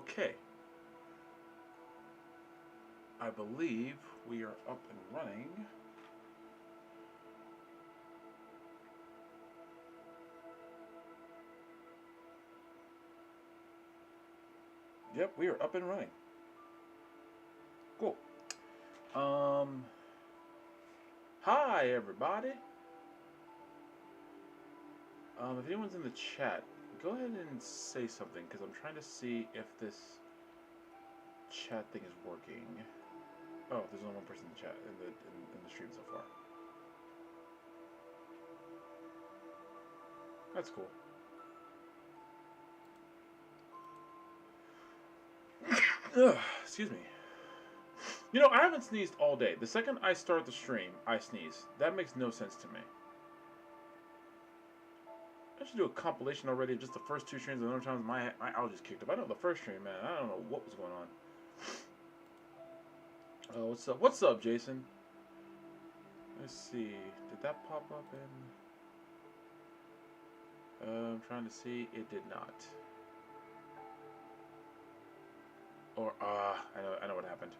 Okay. I believe we are up and running. Yep, we are up and running. Cool. Hi everybody. If anyone's in the chat, go ahead and say something because I'm trying to see if this chat thing is working. Oh, there's only one person in the chat in the stream so far. That's cool. Ugh, excuse me. You know, I haven't sneezed all day. The second I start the stream, I sneeze. That makes no sense to me. I should do a compilation already of just the first two streams. And other times my allergies kicked up. I know the first stream, man. I don't know what was going on. Oh, what's up? What's up, Jason? Let's see. Did that pop up in? I'm trying to see. It did not. Or I know what happened.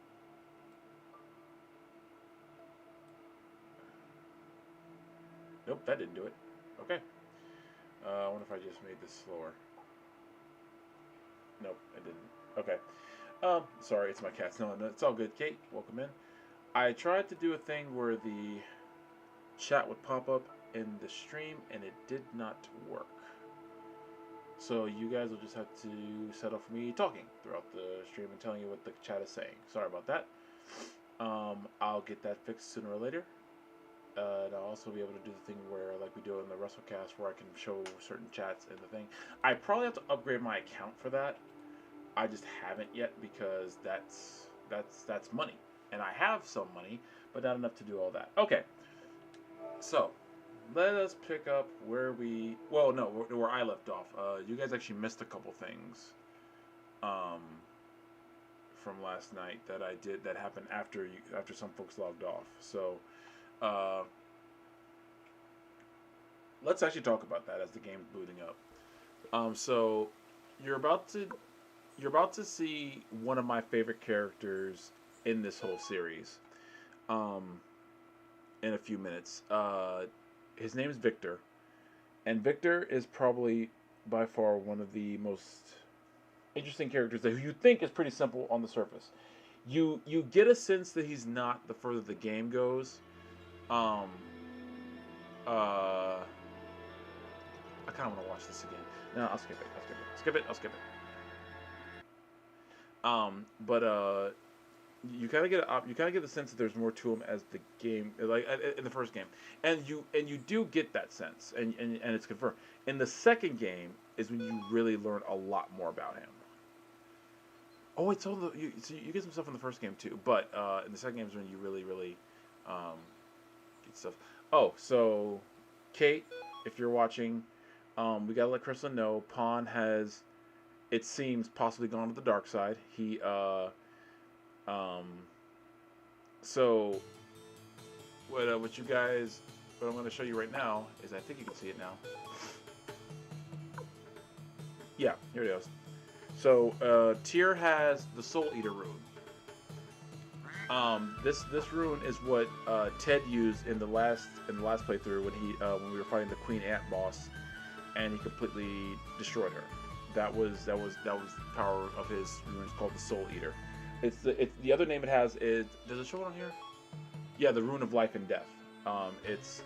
Nope, that didn't do it. Okay. I wonder if I just made this slower. Nope, I didn't. Okay. Sorry, it's my cats. No, it's all good. Kate, welcome in. I tried to do a thing where the chat would pop up in the stream, and it did not work. So you guys will just have to settle for me talking throughout the stream and telling you what the chat is saying. Sorry about that. I'll get that fixed sooner or later. And I'll also be able to do the thing where, like we do in the WrestleCast, where I can show certain chats in the thing. I probably have to upgrade my account for that. I just haven't yet because that's money, and I have some money, but not enough to do all that. Okay, so let us pick up where we. Well, no, where I left off. You guys actually missed a couple things from last night that I did that happened after some folks logged off. So. Let's actually talk about that as the game's booting up. So you're about to see one of my favorite characters in this whole series. In a few minutes. His name is Victor, and Victor is probably by far one of the most interesting characters that you think is pretty simple on the surface. You get a sense that he's not the further the game goes. I kind of want to watch this again. No, I'll skip it. I'll skip it. But you kind of get the sense that there's more to him as the game, like in the first game, and you do get that sense, and it's confirmed. In the second game is when you really learn a lot more about him. Oh wait, so you get some stuff in the first game too, but in the second game is when you really get stuff. Oh, so Kate, if you're watching, we gotta let Crystal know Pawn has, it seems, possibly gone to the dark side. He so what you guys, what I'm going to show you right now is, I think you can see it now. Yeah, here it is. So Tyr has the Soul Eater rune. This rune is what Ted used in the last playthrough when we were fighting the Queen Ant boss, and he completely destroyed her. That was the power of his rune. It's called the Soul Eater. It's the other name it has is, does it show it on here? Yeah, the Rune of Life and Death. It's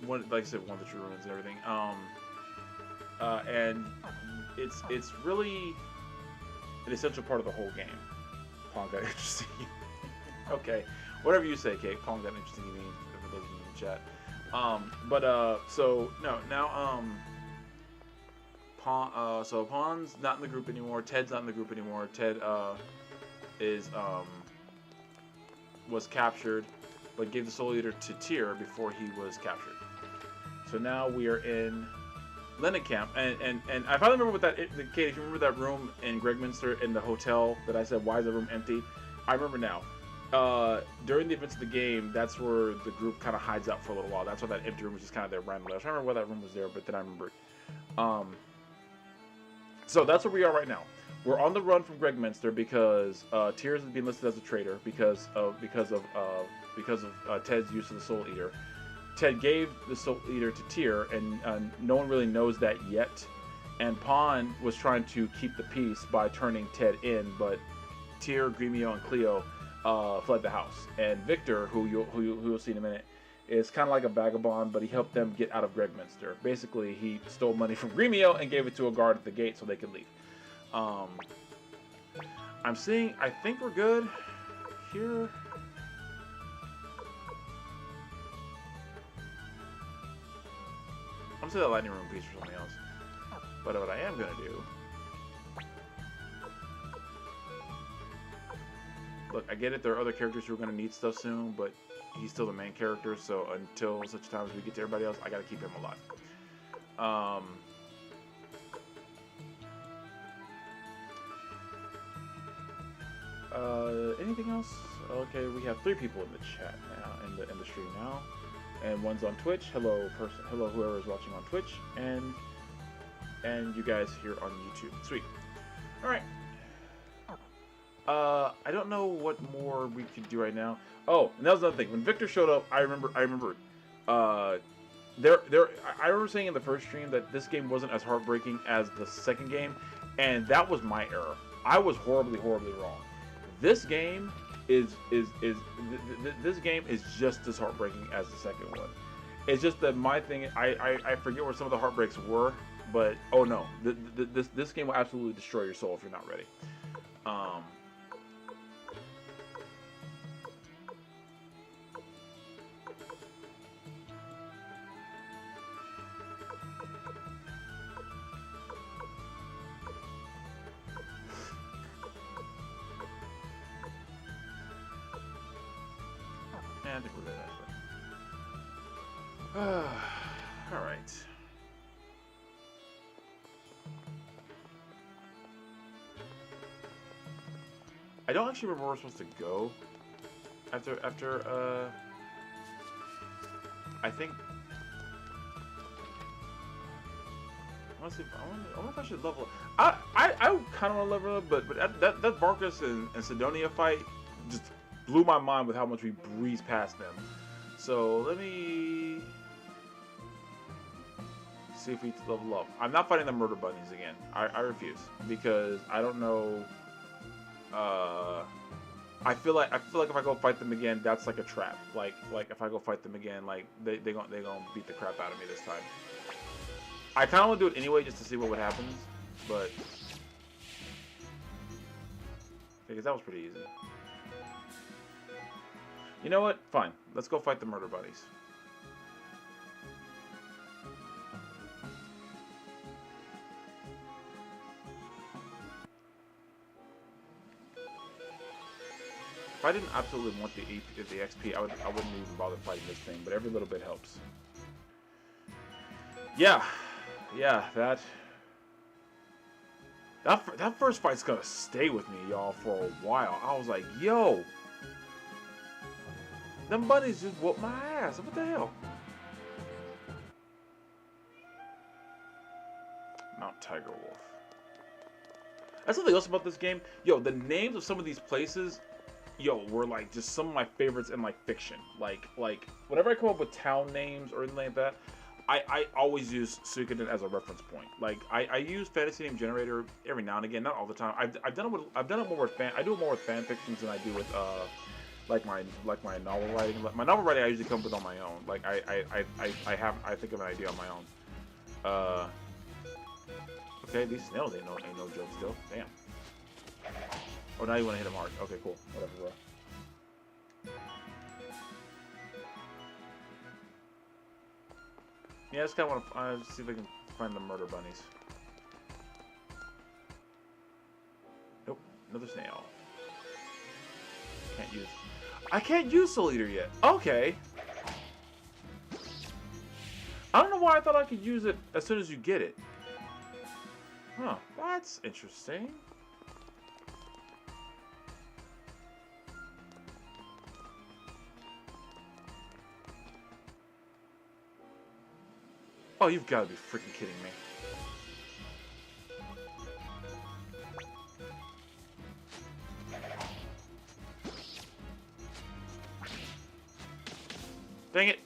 one, like I said, one of the true runes and everything. And it's really an essential part of the whole game. Pawn got interesting. Okay, whatever you say, Kate. Pawn got interesting. You mean, for those of you in the chat. So no, now so Pawn's not in the group anymore. Ted's not in the group anymore. Ted was captured, but gave the Soul Eater to Tyr before he was captured. So now we are in Camp, and I finally remember what that. Kate, if you remember that room in Gregminster in the hotel that I said, why is the room empty? I remember now. During the events of the game, that's where the group kind of hides out for a little while. That's why that empty room was just kind of there randomly. I was trying to remember why that room was there, but then I remembered. So that's where we are right now. We're on the run from Greg Minster because Tears is being listed as a traitor because of Ted's use of the Soul Eater. Ted gave the Soul Eater to Tyr, and no one really knows that yet. And Pawn was trying to keep the peace by turning Ted in, but Tyr, Gremio, and Cleo fled the house. And Victor, who you'll see in a minute, is kind of like a vagabond, but he helped them get out of Greg Minster. Basically, he stole money from Gremio and gave it to a guard at the gate so they could leave. I'm seeing, I think we're good here. I'm saying the lightning room piece for something else. But what I am gonna do, look, I get it, there are other characters who are gonna need stuff soon, but he's still the main character, so until such time as we get to everybody else, I gotta keep him alive. Anything else? Okay, we have 3 people in the chat now, in the stream now, and one's on Twitch. Hello, whoever is watching on Twitch, and you guys here on YouTube. Sweet. All right. I don't know what more we could do right now. Oh, and that was another thing. When Victor showed up, I remember. I remember saying in the first stream that this game wasn't as heartbreaking as the second game, and that was my error. I was horribly wrong. This game is just as heartbreaking as the second one. It's just that my thing, I forget where some of the heartbreaks were, but oh no, this game will absolutely destroy your soul if you're not ready. I think we're good, actually. Alright. I don't actually remember where we're supposed to go. After, I think... I wonder if I should level up. I kind of want to level up, but that Barkus and Sidonia fight just blew my mind with how much we breezed past them. So let me see if we level up. I'm not fighting the murder bunnies again. I refuse, because I don't know. I feel like if I go fight them again, that's like a trap. Like if I go fight them again, like they gonna beat the crap out of me this time. I kind of want to do it anyway just to see what happens, but because that was pretty easy. You know what? Fine. Let's go fight the murder buddies. If I didn't absolutely want the XP, I wouldn't even bother fighting this thing, but every little bit helps. Yeah, that first fight's gonna stay with me, y'all, for a while. I was like, yo, them bunnies just whooped my ass. What the hell? Mount Tiger Wolf. That's something else about this game. Yo, the names of some of these places, yo, were like just some of my favorites in like fiction. Like whenever I come up with town names or anything like that, I always use Suikoden as a reference point. Like I use Fantasy Name Generator every now and again, not all the time. I've done it more with fan fictions than I do with like my novel writing. My novel writing I usually come up with on my own. Like I think of an idea on my own. Okay, these snails ain't no joke still. Damn. Oh, now you want to hit them hard. Okay, cool. Whatever, bro. Yeah, I just kind of want to see if I can find the murder bunnies. Nope, another snail. I can't use Soul Eater yet. Okay. I don't know why I thought I could use it as soon as you get it. Huh, that's interesting. Oh, you've got to be freaking kidding me. Dang it!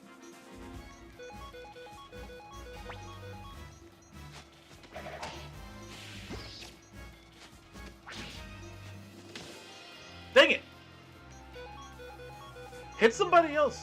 Dang it! Hit somebody else!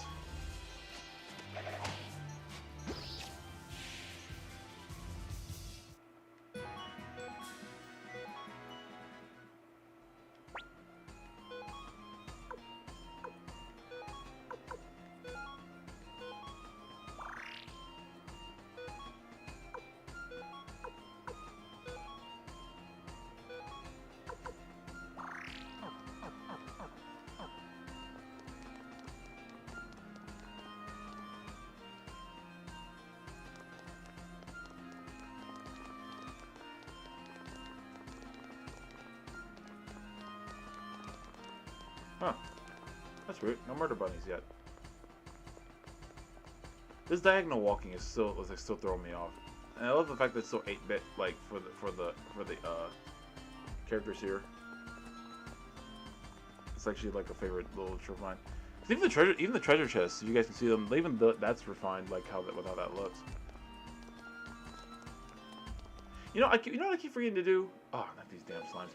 Huh. That's weird. No murder bunnies yet. This diagonal walking is still throwing me off. And I love the fact that it's still 8-bit, like for the characters here. It's actually like a favorite little trick of mine. Even the treasure chests, if you guys can see them, that's refined, like with how that looks. You know what I keep forgetting to do? Oh, not these damn slimes.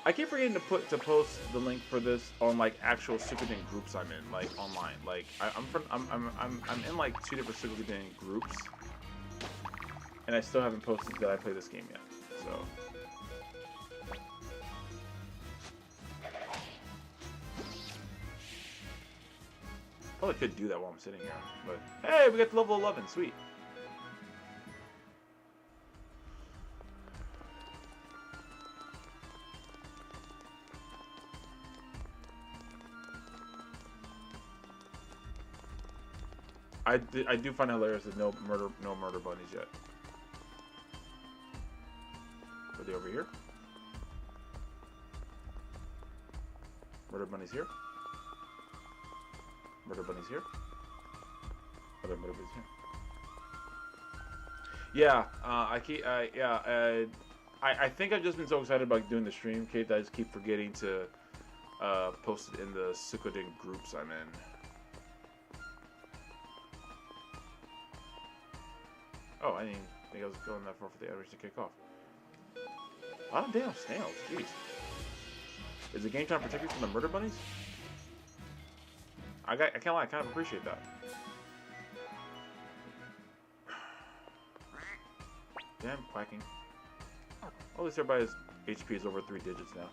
I keep forgetting to post the link for this on like actual Suikoden groups I'm in, like online. Like I'm in like 2 different Suikoden groups, and I still haven't posted that I play this game yet. So. Probably could do that while I'm sitting here, but hey, we got to level 11, sweet. I do find it hilarious that no murder bunnies yet. Are they over here? Murder bunnies here? Murder bunnies here? Are there murder bunnies here? Yeah, I think I've just been so excited about doing the stream, Kate, that I just keep forgetting to post it in the Suikoden groups I'm in. Oh, I didn't think I was going that far for the average to kick off. A lot of damn snails, jeez. Is the game trying to protect me from the murder bunnies? I can't lie, I kind of appreciate that. Damn quacking. At least everybody's HP is over 3 digits now.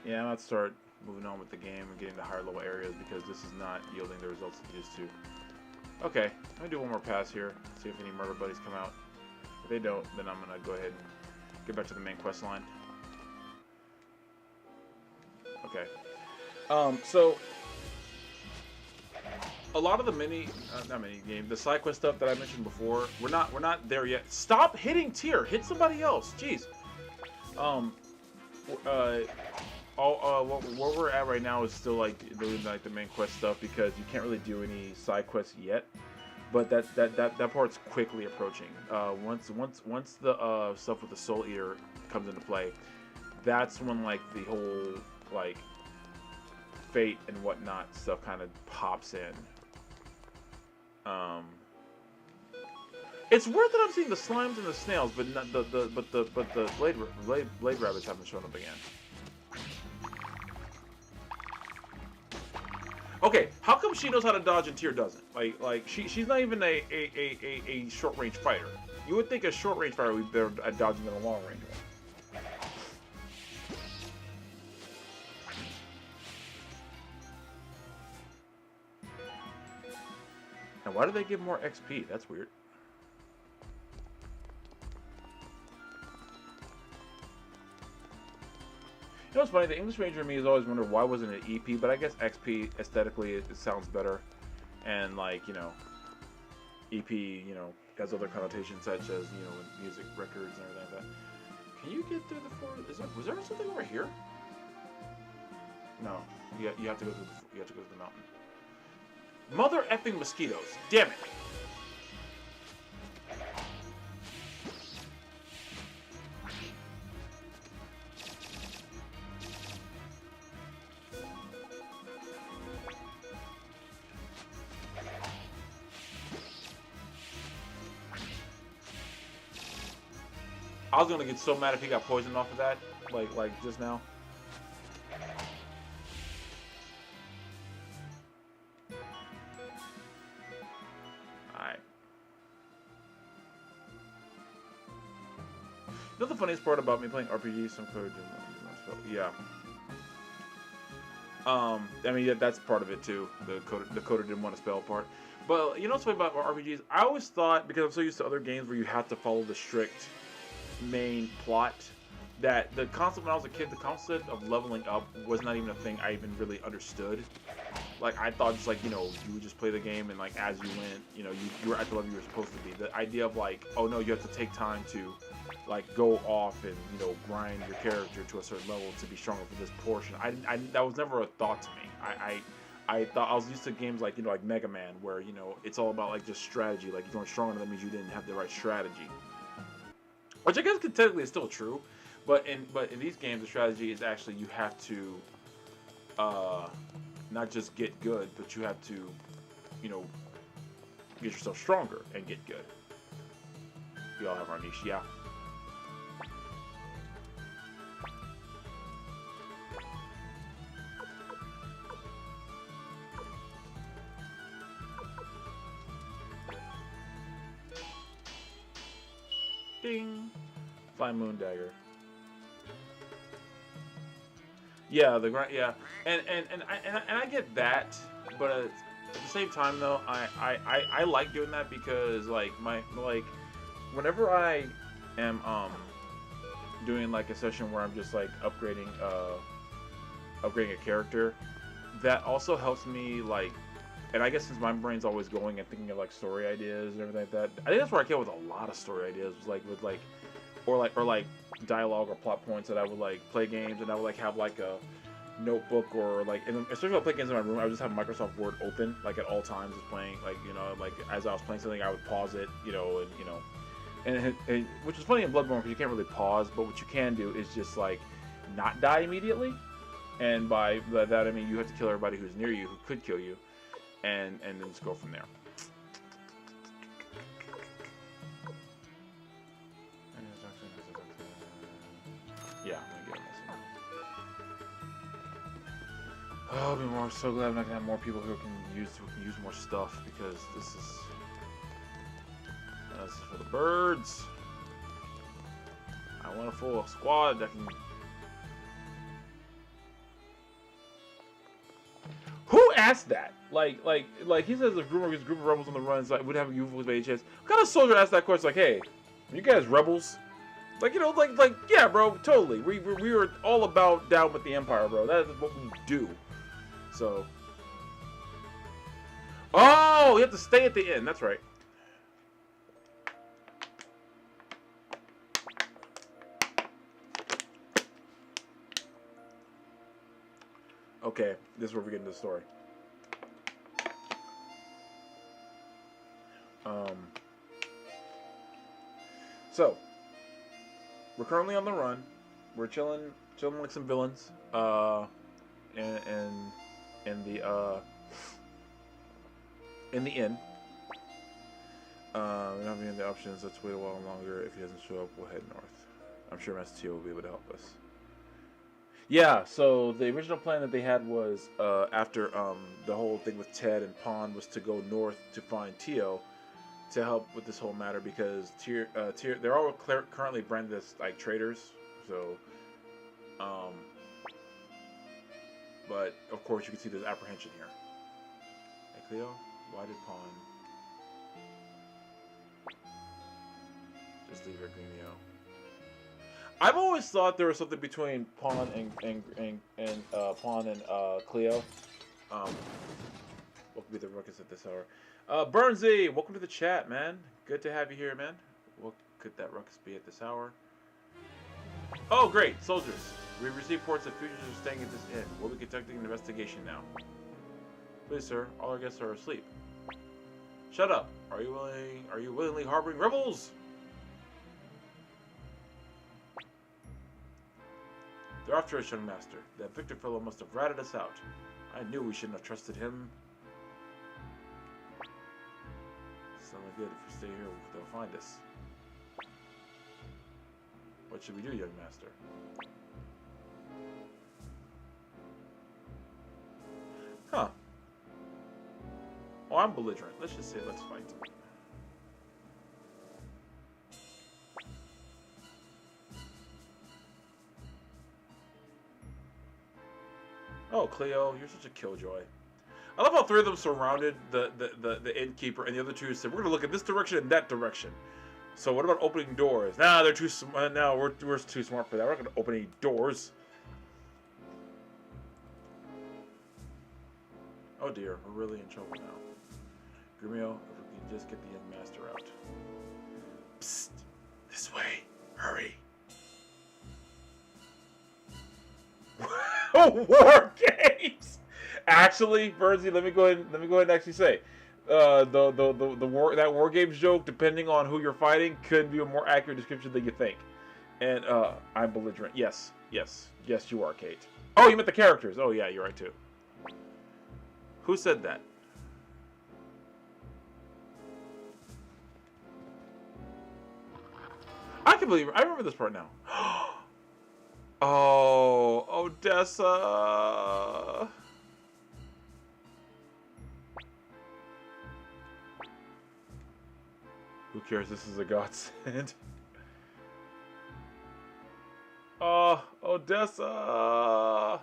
Yeah, I'm about to start moving on with the game and getting to higher level areas because this is not yielding the results it used to. Okay, I'm going to do one more pass here, see if any murder buddies come out. If they don't, then I'm going to go ahead and get back to the main quest line. Okay. So, a lot of the the side quest stuff that I mentioned before, we're not there yet. Stop hitting tier! Hit somebody else! Jeez. What we're at right now is still like doing like the main quest stuff because you can't really do any side quests yet, but that part's quickly approaching. Once the stuff with the Soul Eater comes into play, that's when like the whole like fate and whatnot stuff kind of pops in. It's worth it. I'm seeing the slimes and the snails, but not the blade rabbits haven't shown up again. Okay, how come she knows how to dodge and Tyr doesn't? Like she's not even a short range fighter. You would think a short range fighter would be better at dodging than a long range one. Now, why do they give more XP? That's weird. You know what's funny? The English major in me has always wondered why wasn't it EP, but I guess XP aesthetically it sounds better, and like, you know, EP, you know, has other connotations such as, you know, music, records, and everything like that. Can you get through the forest? Was there something over here? No. You have to go through the, you have to go to the mountain. Mother effing mosquitoes! Damn it! I was gonna get so mad if he got poisoned off of that, like just now. Alright. You know the funniest part about me playing RPGs? Some code didn't. Yeah. I mean, that's part of it too. The coder didn't want to spell part. But you know what's funny about RPGs? I always thought, because I'm so used to other games where you have to follow the strict main plot, that the concept when I was a kid, the concept of leveling up was not even a thing I even really understood. Like, I thought just like, you know, you would just play the game and like as you went, you know, you were at the level you were supposed to be. The idea of like, oh no, you have to take time to like go off and, you know, grind your character to a certain level to be stronger for this portion. That was never a thought to me. I thought I was used to games like, you know, like Mega Man, where, you know, it's all about like just strategy. Like, you weren't strong enough, that means you didn't have the right strategy. Which I guess technically is still true, but in these games, the strategy is actually you have to not just get good, but you have to, you know, get yourself stronger and get good. We all have our niche, yeah. Ding! Flying Moon Dagger. Yeah, yeah, and I get that, but at the same time though, I like doing that because like whenever I am doing like a session where I'm just like upgrading a character, that also helps me like. And I guess since my brain's always going and thinking of like story ideas and everything like that, I think that's where I came with a lot of story ideas. Was like with like, or dialogue or plot points that I would like play games and I would like have like a notebook or like, and especially when I play games in my room, I would just have Microsoft Word open like at all times, just playing like, you know, like as I was playing something, I would pause it, you know, and you know, and which is funny in Bloodborne because you can't really pause, but what you can do is just like not die immediately, and by that I mean you have to kill everybody who's near you who could kill you. And then just go from there. Yeah, I'm gonna get this. Oh, I'll be so glad I'm not gonna have more people who can use more stuff, because this is for the birds. I want a full squad that can. Who asked that? Like he says a group of rebels on the run would have a youthful chance. What kind of soldier asked that question? Like, hey, are you guys rebels? Like, you know, like yeah, bro, totally. We were all about down with the Empire, bro. That is what we do. So, oh, you have to stay at the end. That's right. Okay, this is where we get into the story. So we're currently on the run. We're chilling like some villains. In the inn. Not having the options. Let's wait a while longer. If he doesn't show up, we'll head north. I'm sure Master Tio will be able to help us. Yeah, so the original plan that they had was after the whole thing with Ted and Pond was to go north to find Tio to help with this whole matter, because they're all currently branded as like traitors. So, but of course you can see there's apprehension here. Hey Cleo, why did Pond just leave her Gremio? I've always thought there was something between Pawn and Cleo. What could be the ruckus at this hour? Burnsy, welcome to the chat, man. Good to have you here, man. What could that ruckus be at this hour? Oh, great, soldiers. We received reports that fugitives are staying at this inn. We'll be conducting an investigation now. Please, sir, all our guests are asleep. Shut up. Are you willingly harboring rebels? They're after us, young master. That Victor fellow must have ratted us out. I knew we shouldn't have trusted him. It's not good. If we stay here, they'll find us. What should we do, young master? Huh. Oh, I'm belligerent. Let's just say let's fight. Oh, Cleo, you're such a killjoy. I love how three of them surrounded the innkeeper, and the other two said, "We're gonna look in this direction and that direction." So what about opening doors? Nah, they're too smart. No, we're too smart for that. We're not gonna open any doors. Oh dear, we're really in trouble now. Grumio, if we can just get the young master out. Psst! This way! Hurry! War games! Actually, Bernsey, let me go ahead and actually say, that war games joke, depending on who you're fighting, could be a more accurate description than you think. And I'm belligerent. Yes, you are, Kate. Oh, you meant the characters. Oh yeah, you're right too. Who said that? I can believe. I remember this part now. Oh, Odessa. Who cares? This is a godsend. Oh, Odessa.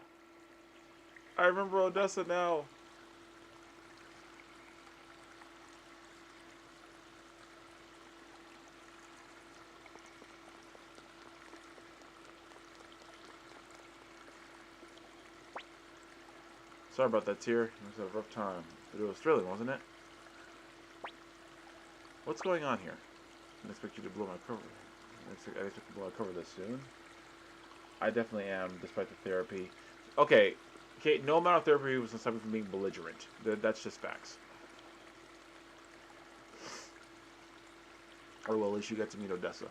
I remember Odessa now. Sorry about that, Tyr. It was a rough time. But it was thrilling, wasn't it? What's going on here? I didn't expect you to blow my cover. I expect to blow my cover this soon. I definitely am, despite the therapy. Okay, Kate, no amount of therapy was stopping me from being belligerent. That's just facts. Oh, well, at least you got to meet Odessa.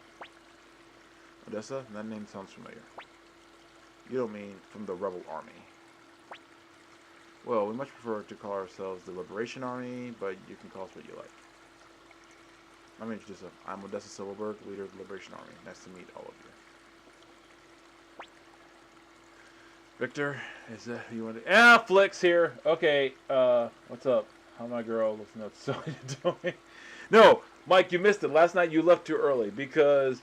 Odessa? That name sounds familiar. You don't mean from the rebel army. Well, we much prefer to call ourselves the Liberation Army, but you can call us what you like. Let me introduce you. I'm Odessa Silverberg, leader of the Liberation Army. Nice to meet all of you. Victor, is that who you want to... Ah, Flick's here. Okay, what's up? How my girl? Listen up. So you're doing... No, Mike, you missed it. Last night you left too early because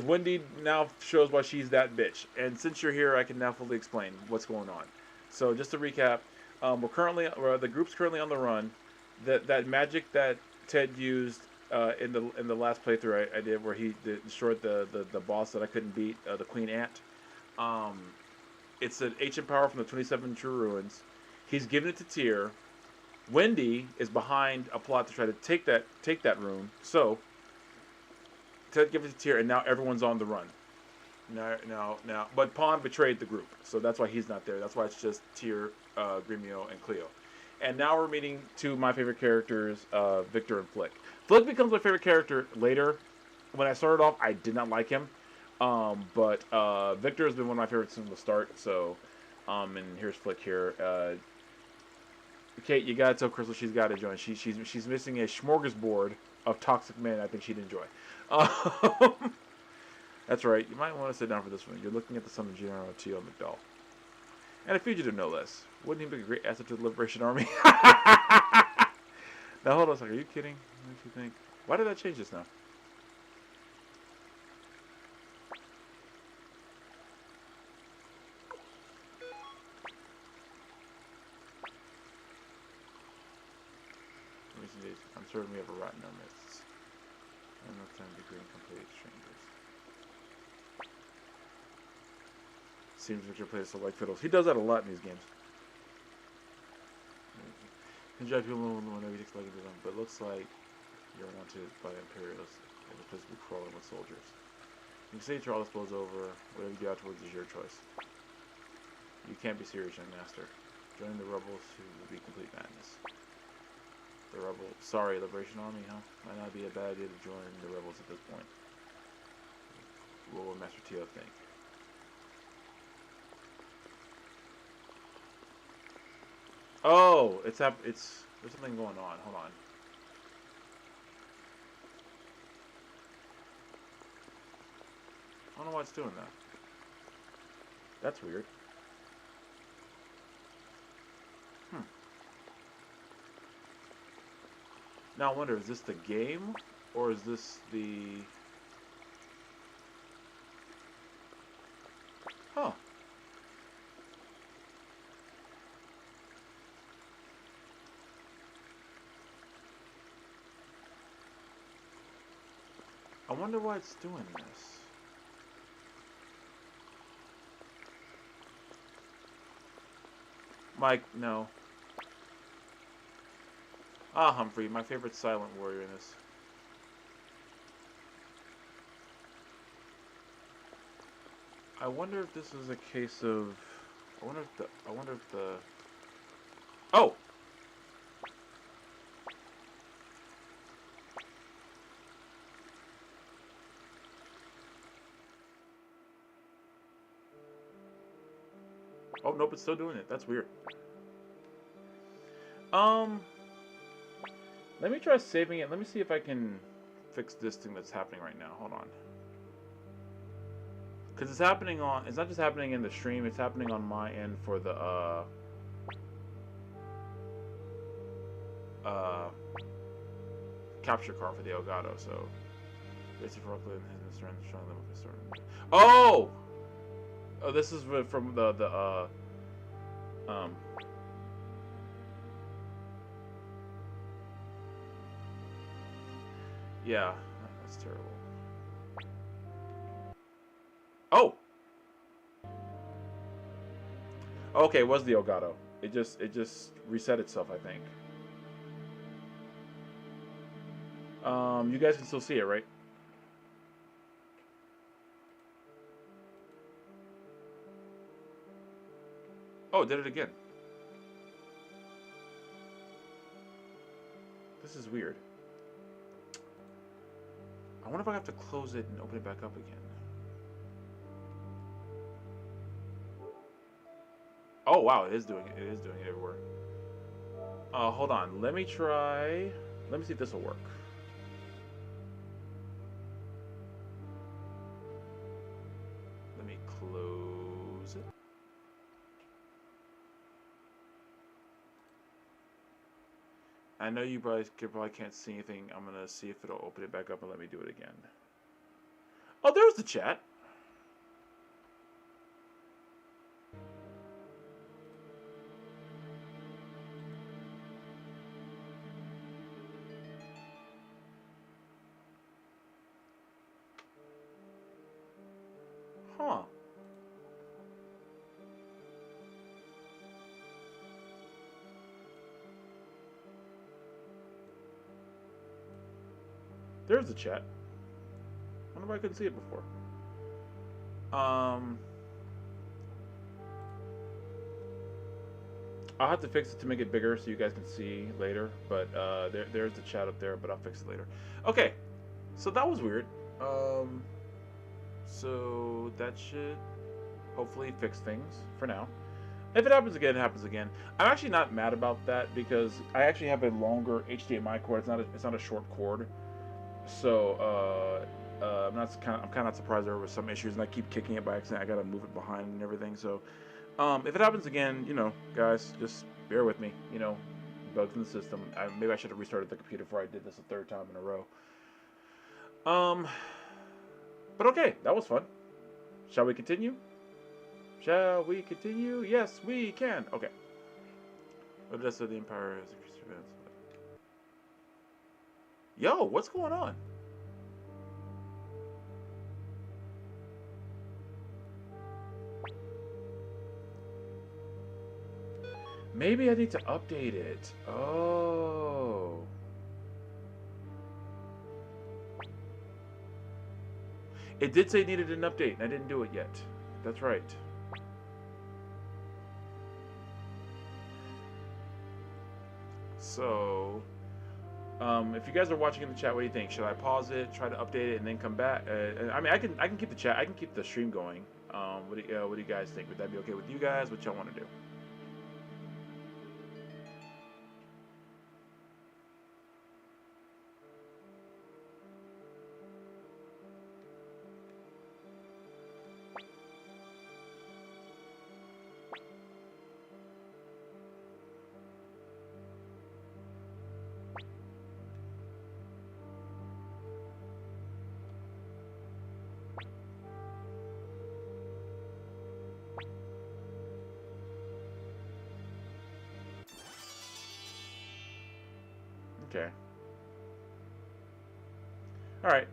Wendy now shows why she's that bitch. And since you're here, I can now fully explain what's going on. So just to recap, the group's currently on the run. That magic that Ted used in the last playthrough I did, where he destroyed the boss that I couldn't beat, the Queen Ant. It's an ancient power from the 27 True Ruins. He's given it to Tyr. Wendy is behind a plot to try to take that rune. So Ted gives it to Tyr, and now everyone's on the run. Now, but Pawn betrayed the group, so that's why he's not there. That's why it's just Tyr, Grumio, and Cleo. And now we're meeting two of my favorite characters, Victor and Flick. Flick becomes my favorite character later. When I started off, I did not like him, but Victor has been one of my favorites since the start. So, and here's Flick here. Kate, you gotta tell Crystal she's got to join. She's missing a smorgasbord of toxic men. I think she'd enjoy. That's right. You might want to sit down for this one. You're looking at the son of General T.O. McDowell. And a fugitive, no less. Wouldn't he be a great asset to the Liberation Army? Now, hold on a second. Are you kidding? What do you think? Why did that change this now? I'm certain we have a rat in our midst. I have no time to greet complete strangers. Seems Victor plays so like fiddles. He does that a lot in these games. Conject people whenever you take like them, but it looks like you're wanted by imperialists and supposed to be crawling with soldiers. You can say trial this blows over. Whatever you do afterwards is your choice. You can't be serious, young master. Joining the rebels who will be complete madness. The rebel. Sorry, Liberation Army, huh? Might not be a bad idea to join the rebels at this point. What will Master Tio think? Oh, it's there's something going on. Hold on. I don't know why it's doing that. That's weird. Hmm. Now I wonder, is this the game? Or is this the... Huh. I wonder why it's doing this. Mike, no. Ah, Humphrey, my favorite silent warrior in this. I wonder if this is a case of... I wonder if the... Oh! Oh, nope, it's still doing it. That's weird. Let me try saving it. Let me see if I can fix this thing that's happening right now. Hold on. Because it's happening on... It's not just happening in the stream. It's happening on my end for the, capture card for the Elgato, so... Basically, Brooklyn has been showing them. Oh! Oh, this is from yeah, that's terrible. Oh! Okay, it was the Elgato. It just reset itself, I think. You guys can still see it, right? Oh, it did it again. This is weird. I wonder if I have to close it and open it back up again. Oh, wow, it is doing it. It is doing it everywhere. Hold on. Let me try... Let me see if this will work. Let me close it. I know you probably can't see anything. I'm going to see if it'll open it back up and let me do it again. Oh, there's the chat. Huh. There's the chat. I wonder why I couldn't see it before. I'll have to fix it to make it bigger so you guys can see later. But there's the chat up there, but I'll fix it later. Okay, so that was weird. So that should hopefully fix things for now. If it happens again, it happens again. I'm actually not mad about that because I actually have a longer HDMI cord. It's not a short cord. So I'm kind of not surprised there was some issues, and I keep kicking it by accident. I gotta move it behind and everything. So if it happens again, you know, guys, just bear with me. You know, bugs in the system. Maybe I should have restarted the computer before I did this a third time in a row. But okay, that was fun. Shall we continue? Shall we continue? Yes, we can. Okay. Odessa, the Empire has increased advance. Yo, what's going on? Maybe I need to update it. Oh. It did say it needed an update, and I didn't do it yet. That's right. So, if you guys are watching in the chat, what do you think? Should I pause it, try to update it, and then come back? I mean, I can keep the chat. I can keep the stream going. What do you guys think? Would that be okay with you guys? What y'all want to do? Okay. All right.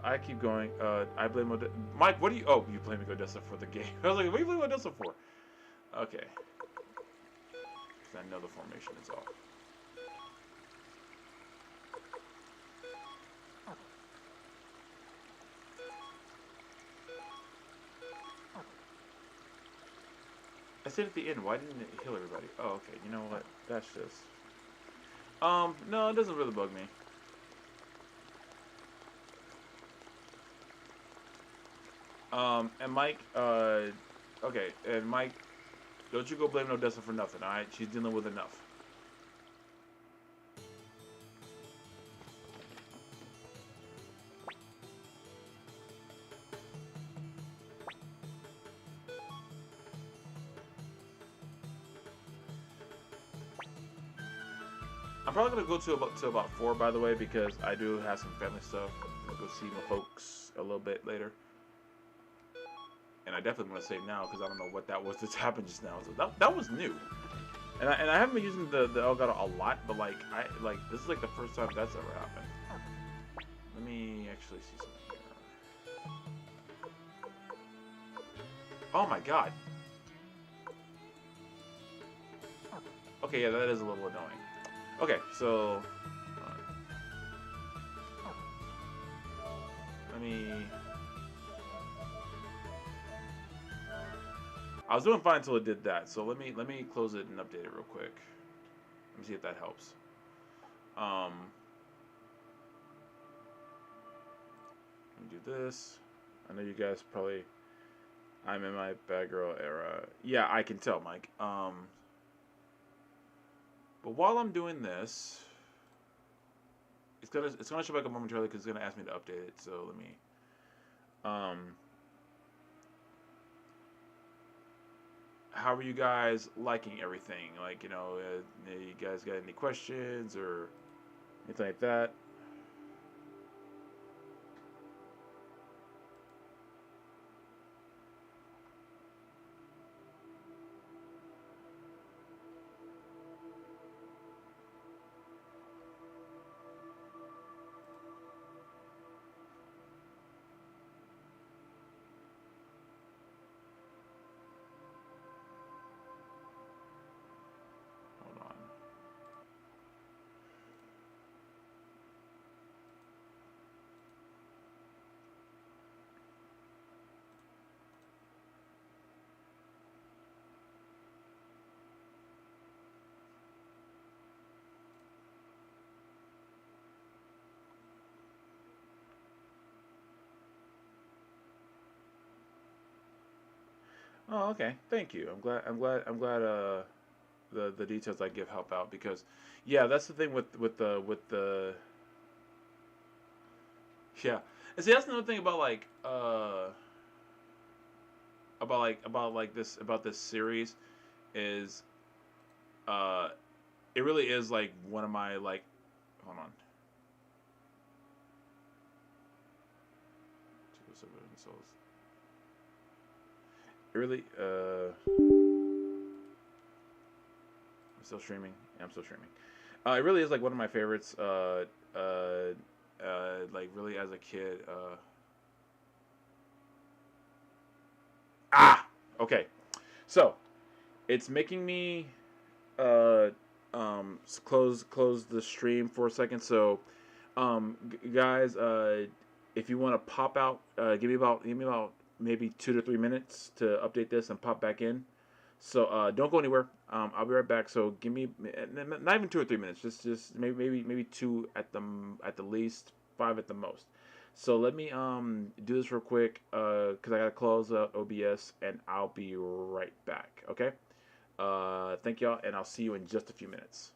I keep going. I blame Mike. What do you? Oh, you blaming Odessa for the game? I was like, what do you blame Odessa for? Okay. 'Cause I know the formation is off. I said at the end. Why didn't it heal everybody? Oh, okay. You know what? That's just. No, it doesn't really bug me. And Mike, okay, and Mike, don't you go blame Odessa for nothing, alright? She's dealing with enough. I'm probably gonna go to about 4, by the way, because I do have some family stuff. I'm gonna go see my folks a little bit later. And I definitely want to save now because I don't know what that was that's happened just now. So that was new, and I haven't been using the Elgato a lot, but like this is like the first time that's ever happened. Let me actually see something here. Oh my god. Okay, yeah, that is a little annoying. Okay, so let me. I was doing fine until it did that. So let me close it and update it real quick. Let me see if that helps. Let me do this. I know you guys probably. I'm in my bad girl era. Yeah, I can tell, Mike. But while I'm doing this, it's gonna show back up momentarily because it's gonna ask me to update it. So let me. How are you guys liking everything? Like, you guys got any questions or anything like that? Oh, okay. Thank you. I'm glad. The details I give help out because, yeah, that's the thing with the. Yeah, and see that's another thing about about this series is, uh, it really is like one of my like. Hold on. It really. I'm still streaming. Yeah, I'm still streaming. It really is like one of my favorites. Like really as a kid. Okay, so it's making me uh, close the stream for a second. So, guys, if you want to pop out, give me about maybe 2 to 3 minutes to update this and pop back in. So don't go anywhere. I'll be right back. So give me not even 2 or 3 minutes. Just maybe two at the least, five at the most. So let me do this real quick because I gotta close OBS and I'll be right back. Okay. Thank y'all, and I'll see you in just a few minutes.